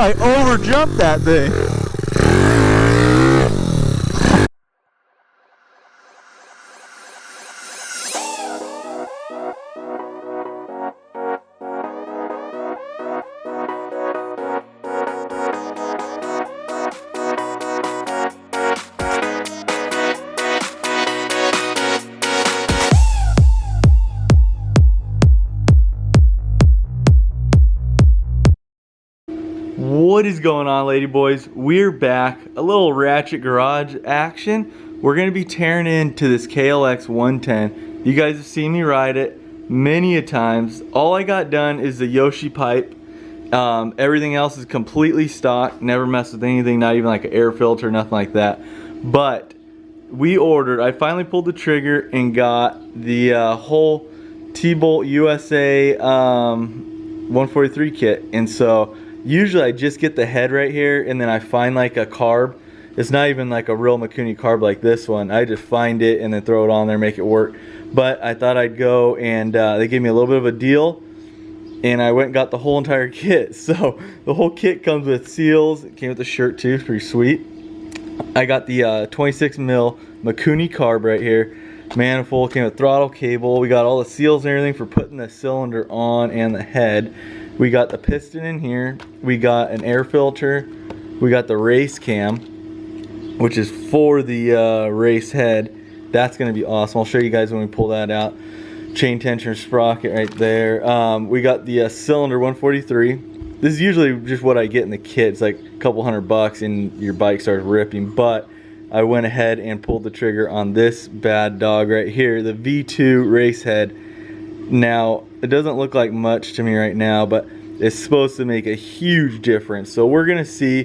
I over jumped that thing. What is going on, ladyboys? We're back. A little ratchet garage action. We're going to be tearing into this Klx 110. You guys have seen me ride it many a times. All I got done is the Yoshi pipe. Everything else is completely stock. Never messed with anything, not even like an air filter, nothing like that. But I finally pulled the trigger and got the whole T-Bolt USA 143 kit. And so usually I just get the head right here and then I find like a carb. It's not even like a real Mikuni carb like this one. I just find it and then throw it on there, make it work. But I thought I'd go and they gave me a little bit of a deal and I went and got the whole entire kit. So the whole kit comes with seals. It came with the shirt too, it's pretty sweet. I got the 26 mil Mikuni carb right here. Manifold, came with throttle cable. We got all the seals and everything for putting the cylinder on and the head. We got the piston in here. We got an air filter. We got the race cam, which is for the race head. That's going to be awesome. I'll show you guys when we pull that out. Chain tensioner sprocket right there. We got the cylinder 143. This is usually just what I get in the kit. It's like a couple $100 and your bike starts ripping. But I went ahead and pulled the trigger on this bad dog right here, the V2 race head. Now, it doesn't look like much to me right now, but it's supposed to make a huge difference. So we're gonna see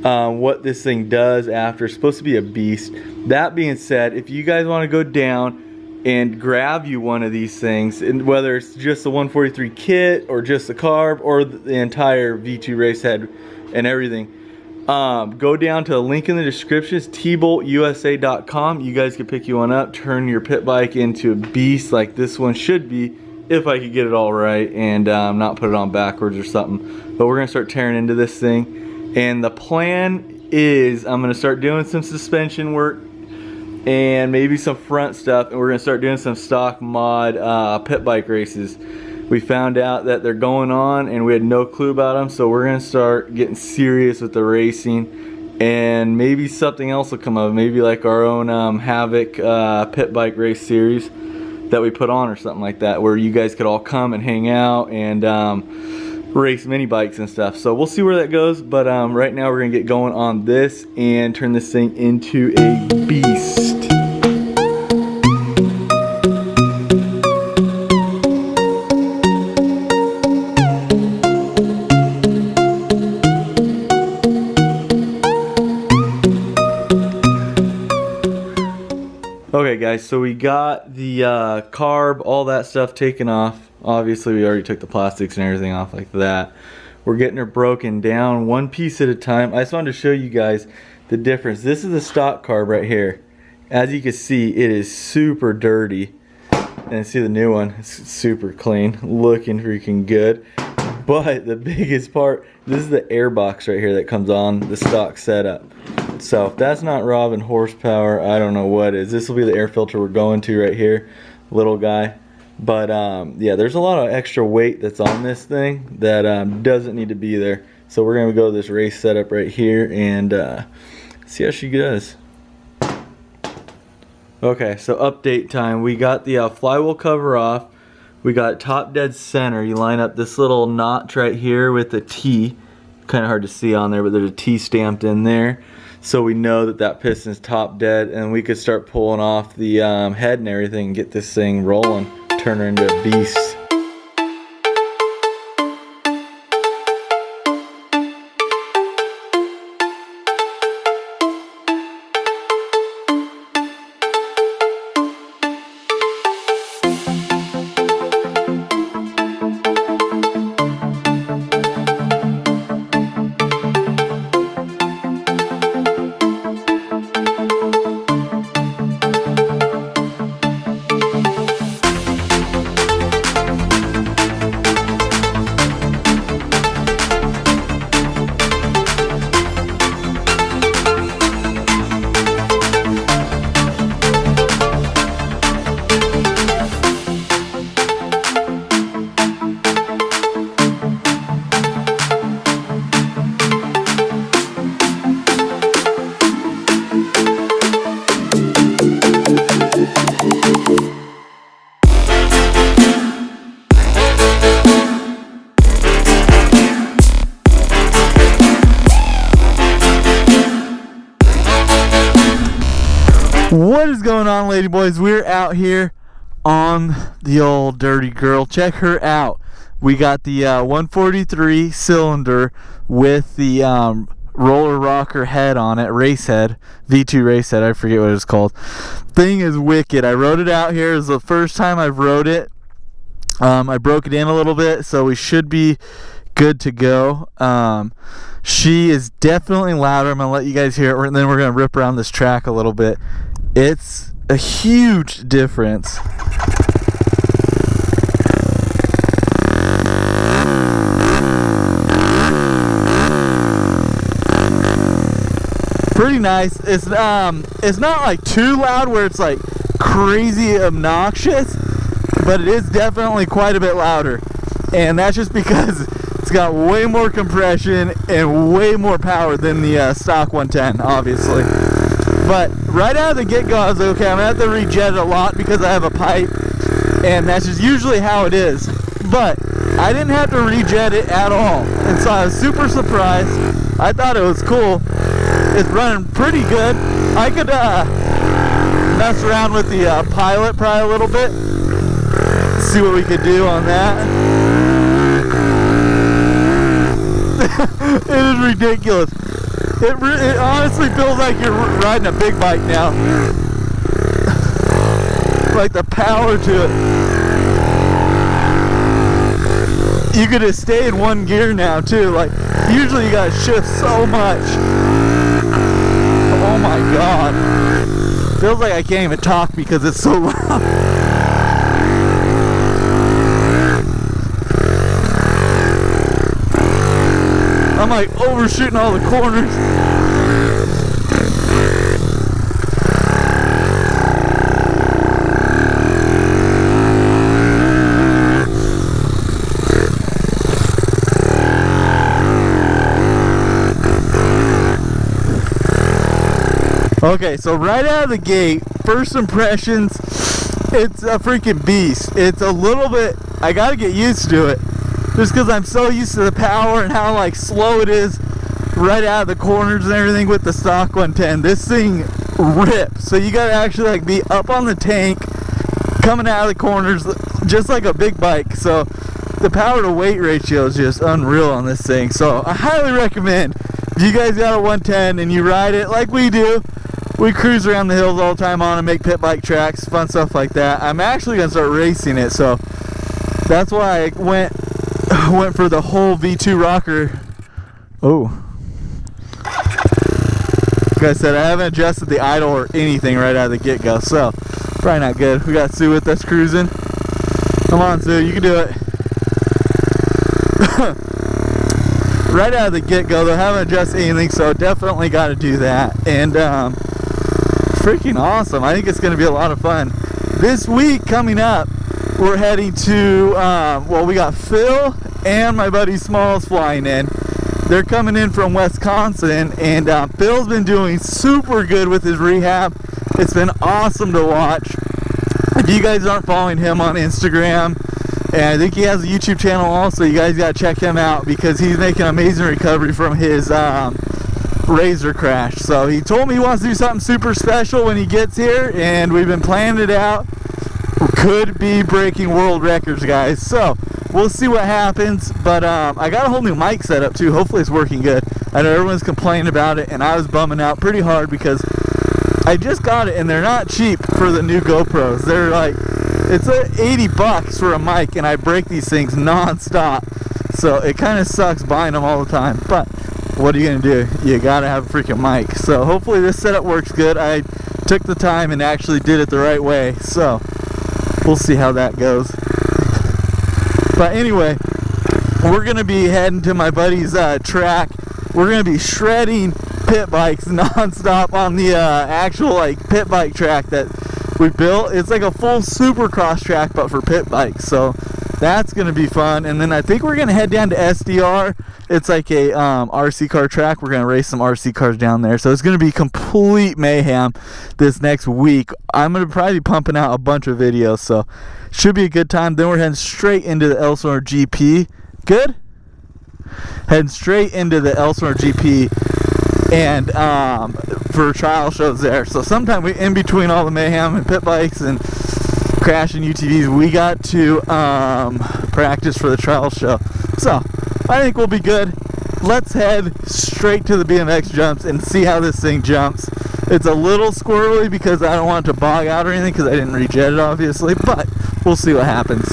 what this thing does after. It's supposed to be a beast. That being said, if you guys wanna go down and grab you one of these things, and whether it's just the 143 kit or just the carb or the entire V2 race head and everything, go down to the link in the description. It's tboltusa.com. You guys can pick you one up, turn your pit bike into a beast like this one should be, if I could get it all right and not put it on backwards or something. But we're gonna start tearing into this thing, and the plan is I'm gonna start doing some suspension work and maybe some front stuff, and we're gonna start doing some stock mod pit bike races. We found out that they're going on and we had no clue about them, so we're gonna start getting serious with the racing, and maybe something else will come up, maybe like our own Havoc pit bike race series that we put on or something like that, where you guys could all come and hang out and race mini bikes and stuff. So we'll see where that goes, but right now we're gonna get going on this and turn this thing into a beast. Okay guys, so we got the carb, all that stuff taken off. Obviously we already took the plastics and everything off like that. We're getting her broken down one piece at a time. I just wanted to show you guys the difference. This is the stock carb right here. As you can see, it is super dirty. And see the new one, it's super clean, looking freaking good. But the biggest part, this is the air box right here that comes on the stock setup. So if that's not robbing horsepower, I don't know what is. This will be the air filter we're going to right here, little guy. But yeah, there's a lot of extra weight that's on this thing that doesn't need to be there. So we're gonna go to this race setup right here and see how she does. Okay, so update time. We got the flywheel cover off. We got top dead center. You line up this little notch right here with the T. Kind of hard to see on there, but there's a T stamped in there. So we know that that piston's top dead, and we could start pulling off the head and everything and get this thing rolling, turn her into a beast. What is going on, ladyboys? We're out here on the old dirty girl. Check her out. We got the 143 cylinder with the roller rocker head on it, race head, V2 race head, I forget what it's called. Thing is wicked. I rode it out here. It's the first time I've rode it. I broke it in a little bit, so we should be good to go. She is definitely louder. I'm gonna let you guys hear it, and then we're gonna rip around this track a little bit. It's a huge difference. Pretty nice. It's not like too loud where it's like crazy obnoxious, but it is definitely quite a bit louder, and that's just because it's got way more compression and way more power than the stock 110, obviously. But right out of the get-go, I was like, okay, I'm gonna have to rejet it a lot because I have a pipe, and that's just usually how it is. But I didn't have to rejet it at all, and so I was super surprised. I thought it was cool. It's running pretty good. I could mess around with the pilot probably a little bit, see what we could do on that. It is ridiculous. It honestly feels like you're riding a big bike now. Like the power to it. You could just stay in one gear now too. Like usually you gotta shift so much. Oh my god. Feels like I can't even talk because it's so loud. I'm like overshooting all the corners. Okay, so right out of the gate, first impressions, it's a freaking beast. It's a little bit, I gotta get used to it. Just because I'm so used to the power and how like slow it is right out of the corners and everything with the stock 110. This thing rips. So you gotta actually like be up on the tank, coming out of the corners, just like a big bike. So the power to weight ratio is just unreal on this thing. So I highly recommend, if you guys got a 110 and you ride it like we do, we cruise around the hills all the time on and make pit bike tracks, fun stuff like that. I'm actually gonna start racing it, so that's why I went for the whole V2 rocker. Oh, like I said, I haven't adjusted the idle or anything right out of the get-go, so probably not good. We got Sue with us cruising. Come on, Sue, you can do it. Right out of the get-go, though, haven't adjusted anything, so definitely got to do that. And freaking awesome. I think it's going to be a lot of fun. This week coming up, we're heading to, well, we got Phil and my buddy Smalls flying in. They're coming in from Wisconsin, and Phil's been doing super good with his rehab. It's been awesome to watch. If you guys aren't following him on Instagram, and I think he has a YouTube channel also, you guys got to check him out because he's making amazing recovery from his razor crash. So he told me he wants to do something super special when he gets here, and we've been planning it out. Could be breaking world records, guys, so we'll see what happens. But I got a whole new mic set up too. Hopefully it's working good. I know everyone's complaining about it, and I was bumming out pretty hard because I just got it and they're not cheap for the new GoPros. They're like, it's $80 for a mic, and I break these things non-stop, so it kind of sucks buying them all the time. But what are you gonna do? You gotta have a freaking mic. So hopefully this setup works good. I took the time and actually did it the right way, so we'll see how that goes. But anyway, we're gonna be heading to my buddy's track. We're gonna be shredding pit bikes non-stop on the actual like pit bike track that we built. It's like a full supercross track but for pit bikes, so that's gonna be fun. And then I think we're gonna head down to SDR. It's like a RC car track. We're gonna race some RC cars down there, so it's gonna be complete mayhem this next week. I'm gonna probably be pumping out a bunch of videos, so should be a good time. Then we're heading straight into the Elsinore GP. Good? Heading straight into the Elsinore GP and for trial shows there. So sometime in between all the mayhem and pit bikes and crashing UTVs, we got to practice for the trial show. So I think we'll be good. Let's head straight to the BMX jumps and see how this thing jumps. It's a little squirrely because I don't want it to bog out or anything because I didn't rejet it obviously, but we'll see what happens.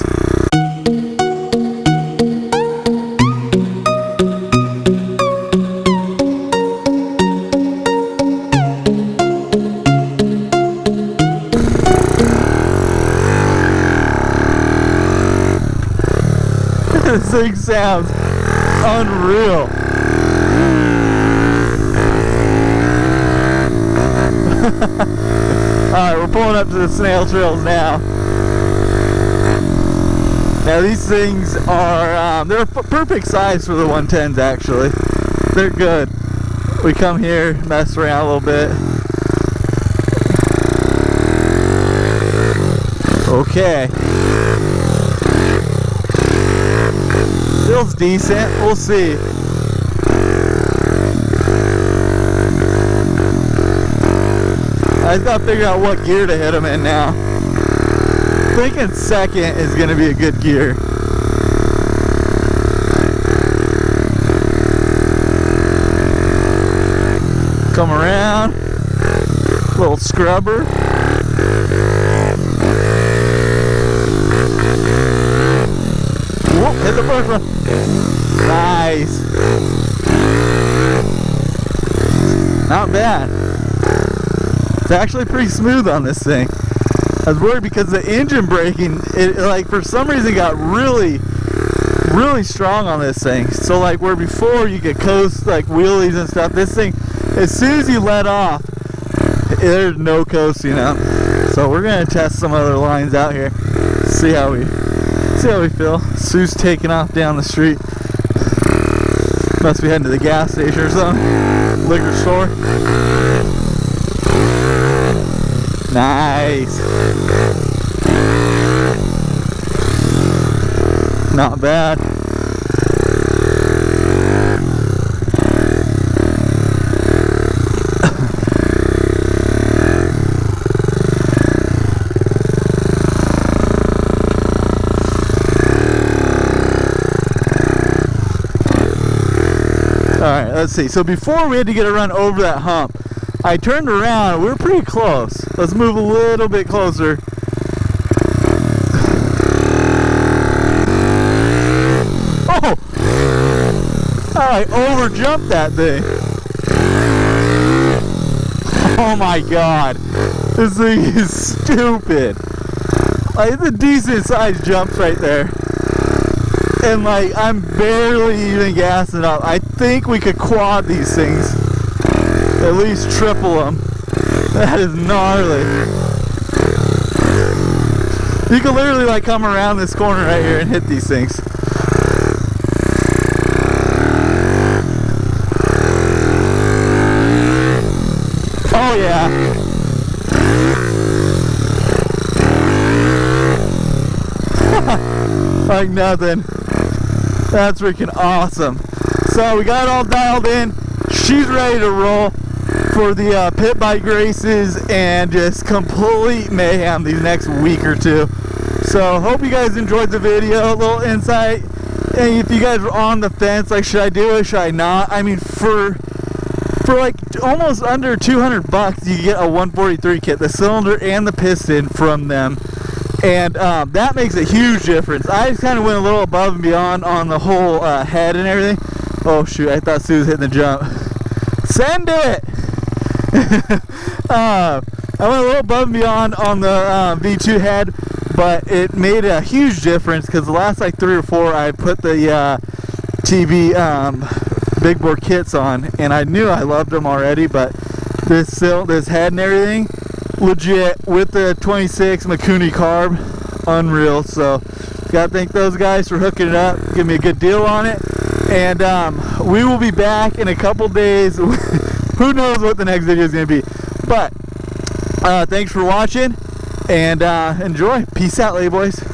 This thing sounds unreal. Alright, we're pulling up to the snail trails now. Now these things are, they're a perfect size for the 110s actually. They're good. We come here, mess around a little bit. Okay. Feels decent, we'll see. I just gotta figure out what gear to hit them in now. Thinking second is gonna be a good gear. Come around, little scrubber. Whoop, hit the first one. Nice. Not bad. It's actually pretty smooth on this thing. I was worried because the engine braking, it like for some reason got really strong on this thing. So like where before you could coast like wheelies and stuff, this thing, as soon as you let off, there's no coasting up. So we're gonna test some other lines out here. See how we feel. Sue's taking off down the street. Must be heading to the gas station or something. Liquor store. Nice. Not bad. Alright, let's see. So before we had to get a run over that hump, I turned around, we were pretty close. Let's move a little bit closer. Oh! I overjumped that thing. Oh my god. This thing is stupid. Like, it's a decent sized jump right there. And like, I'm barely even gassing up. I think we could quad these things. At least triple them. That is gnarly. You can literally like come around this corner right here and hit these things. Oh yeah. Like nothing. That's freaking awesome. So we got it all dialed in. She's ready to roll for the pit bike races and just complete mayhem these next week or two. So hope you guys enjoyed the video, a little insight. And if you guys were on the fence, like should I do it, should I not? I mean, for like almost under 200 bucks, you get a 143 kit, the cylinder and the piston from them. And that makes a huge difference. I just kind of went a little above and beyond on the whole head and everything. Oh shoot, I thought Sue was hitting the jump. Send it! I went a little above and beyond on the V2 head, but it made a huge difference because the last like 3 or 4 I put the TV big bore kits on, and I knew I loved them already, but this head and everything, legit, with the 26 Mikuni carb, unreal. So gotta thank those guys for hooking it up, give me a good deal on it. And we will be back in a couple days. Who knows what the next video is going to be. But thanks for watching, and enjoy. Peace out, ladyboys.